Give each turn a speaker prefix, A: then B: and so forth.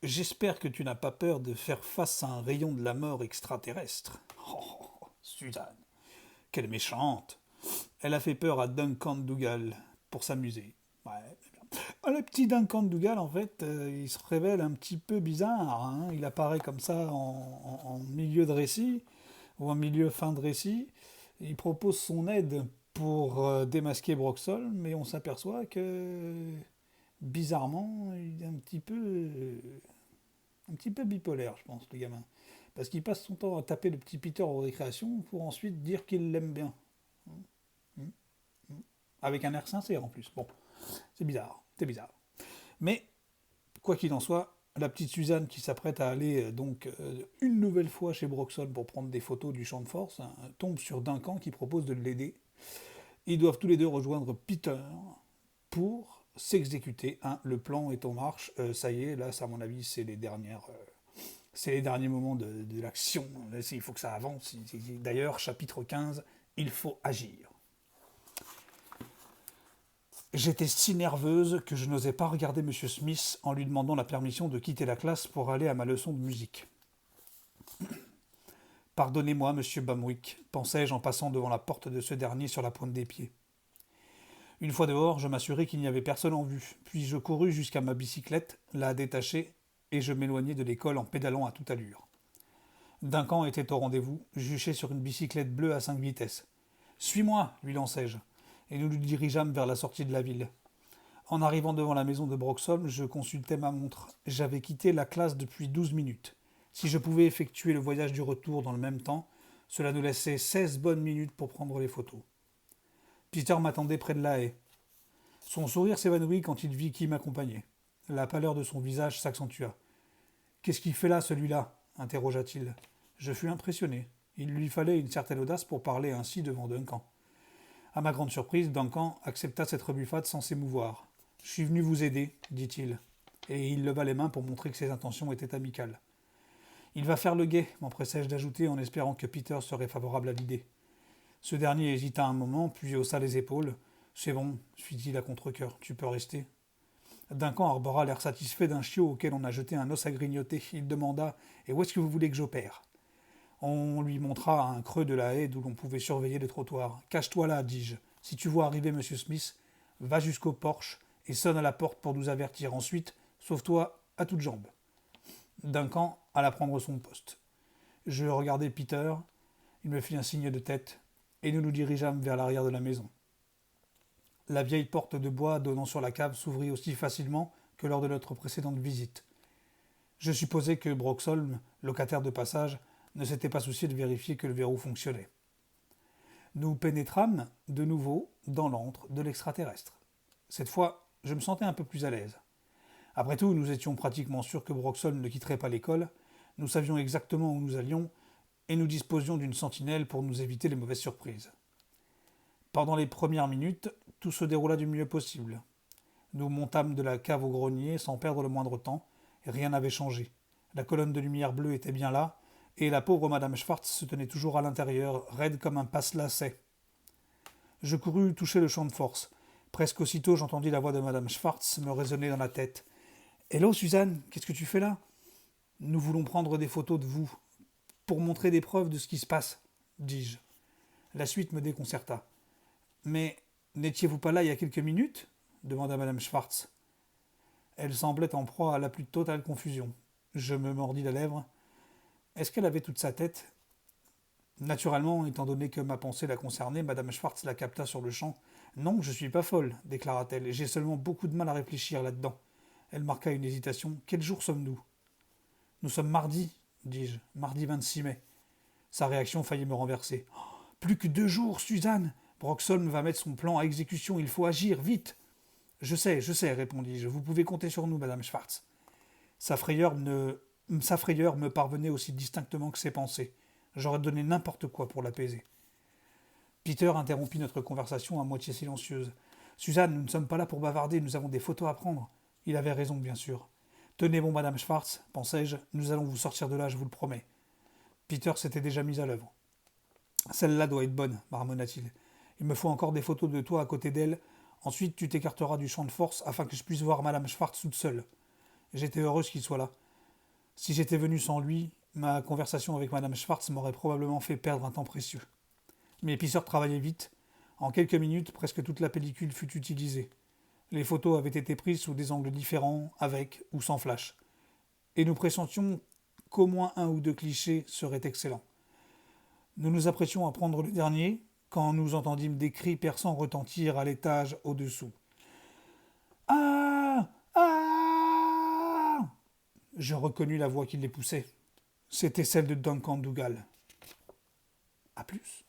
A: J'espère que tu n'as pas peur de faire face à un rayon de la mort extraterrestre. Oh, Suzanne, quelle méchante. Elle a fait peur à Duncan Dougal pour s'amuser. Ouais. Le petit Duncan Dougal, en fait, il se révèle un petit peu bizarre, hein. Il apparaît comme ça en milieu de récit, ou en milieu fin de récit. Il propose son aide pour démasquer Broxol, mais on s'aperçoit que, bizarrement, il est un petit peu bipolaire, je pense, le gamin. Parce qu'il passe son temps à taper le petit Peter aux récréations pour ensuite dire qu'il l'aime bien. Avec un air sincère en plus. Bon, c'est bizarre, c'est bizarre. Mais, quoi qu'il en soit, la petite Suzanne qui s'apprête à aller une nouvelle fois chez Broxton pour prendre des photos du champ de force hein, tombe sur Duncan qui propose de l'aider. Ils doivent tous les deux rejoindre Peter pour s'exécuter. Hein, le plan est en marche. Ça y est, là, à mon avis, c'est les derniers moments de l'action. Là, il faut que ça avance. D'ailleurs, chapitre 15, il faut agir. J'étais si nerveuse que je n'osais pas regarder M. Smith en lui demandant la permission de quitter la classe pour aller à ma leçon de musique. Pardonnez-moi, monsieur Bamwick, pensai-je en passant devant la porte de ce dernier sur la pointe des pieds. Une fois dehors, je m'assurai qu'il n'y avait personne en vue, puis je courus jusqu'à ma bicyclette, la détachai, et je m'éloignai de l'école en pédalant à toute allure. Duncan était au rendez-vous, juché sur une bicyclette bleue à 5 vitesses. Suis-moi, lui lançai-je, et nous nous dirigeâmes vers la sortie de la ville. En arrivant devant la maison de Broxholm, je consultai ma montre. J'avais quitté la classe depuis 12 minutes. Si je pouvais effectuer le voyage du retour dans le même temps, cela nous laissait 16 bonnes minutes pour prendre les photos. Peter m'attendait près de la haie. Son sourire s'évanouit quand il vit qui m'accompagnait. La pâleur de son visage s'accentua. « Qu'est-ce qu'il fait là, celui-là » interrogea-t-il. Je fus impressionné. Il lui fallait une certaine audace pour parler ainsi devant Duncan. À ma grande surprise, Duncan accepta cette rebuffade sans s'émouvoir. « Je suis venu vous aider, dit-il, et il leva les mains pour montrer que ses intentions étaient amicales. Il va faire le guet, m'empressai-je d'ajouter en espérant que Peter serait favorable à l'idée. Ce dernier hésita un moment, puis haussa les épaules. C'est bon, fit-il à contre-cœur, tu peux rester. Duncan arbora l'air satisfait d'un chiot auquel on a jeté un os à grignoter. Il demanda Et où est-ce que vous voulez que j'opère ? On lui montra un creux de la haie d'où l'on pouvait surveiller le trottoir. Cache-toi là, dis-je. Si tu vois arriver M. Smith, va jusqu'au porche et sonne à la porte pour nous avertir. Ensuite, sauve-toi à toutes jambes. Duncan alla prendre son poste. Je regardai Peter, il me fit un signe de tête, et nous nous dirigeâmes vers l'arrière de la maison. La vieille porte de bois donnant sur la cave s'ouvrit aussi facilement que lors de notre précédente visite. Je supposais que Broxholm, locataire de passage, ne s'était pas soucié de vérifier que le verrou fonctionnait. Nous pénétrâmes de nouveau dans l'antre de l'extraterrestre. Cette fois, je me sentais un peu plus à l'aise. Après tout, nous étions pratiquement sûrs que Broxholm ne quitterait pas l'école, nous savions exactement où nous allions, et nous disposions d'une sentinelle pour nous éviter les mauvaises surprises. Pendant les premières minutes, tout se déroula du mieux possible. Nous montâmes de la cave au grenier sans perdre le moindre temps, et rien n'avait changé. La colonne de lumière bleue était bien là, et la pauvre Madame Schwartz se tenait toujours à l'intérieur, raide comme un passe-lacet. Je courus toucher le champ de force. Presque aussitôt, j'entendis la voix de Madame Schwartz me résonner dans la tête. « Hello, Suzanne, qu'est-ce que tu fais là ?»« Nous voulons prendre des photos de vous, pour montrer des preuves de ce qui se passe, dis-je. La suite me déconcerta. Mais n'étiez-vous pas là il y a quelques minutes demanda Madame Schwartz. Elle semblait en proie à la plus totale confusion. Je me mordis la lèvre. Est-ce qu'elle avait toute sa tête ? Naturellement, étant donné que ma pensée la concernait, Madame Schwartz la capta sur le champ. Non, je suis pas folle, déclara-t-elle, et j'ai seulement beaucoup de mal à réfléchir là-dedans. Elle marqua une hésitation. Quel jour sommes-nous ? Nous sommes mardi, dis-je, mardi 26 mai. Sa réaction faillit me renverser. Oh, plus que 2 jours, Suzanne. Broxholm va mettre son plan à exécution, il faut agir, vite. Je sais, répondis-je. Vous pouvez compter sur nous, Madame Schwartz. Sa frayeur me parvenait aussi distinctement que ses pensées. J'aurais donné n'importe quoi pour l'apaiser. Peter interrompit notre conversation à moitié silencieuse. Suzanne, nous ne sommes pas là pour bavarder, nous avons des photos à prendre. Il avait raison, bien sûr. Tenez bon, Madame Schwartz, pensai-je, nous allons vous sortir de là, je vous le promets. Peter s'était déjà mis à l'œuvre. Celle-là doit être bonne, marmonna-t-il. Il me faut encore des photos de toi à côté d'elle. Ensuite, tu t'écarteras du champ de force afin que je puisse voir Madame Schwartz toute seule. J'étais heureuse qu'il soit là. Si j'étais venu sans lui, ma conversation avec Madame Schwartz m'aurait probablement fait perdre un temps précieux. Mes épisseurs travaillaient vite. En quelques minutes, presque toute la pellicule fut utilisée. Les photos avaient été prises sous des angles différents, avec ou sans flash. Et nous pressentions qu'au moins un ou deux clichés seraient excellents. Nous nous apprêtions à prendre le dernier, quand nous entendîmes des cris perçants retentir à l'étage au-dessous. Ah! Ah! Je reconnus la voix qui les poussait. C'était celle de Duncan Dougal. À plus.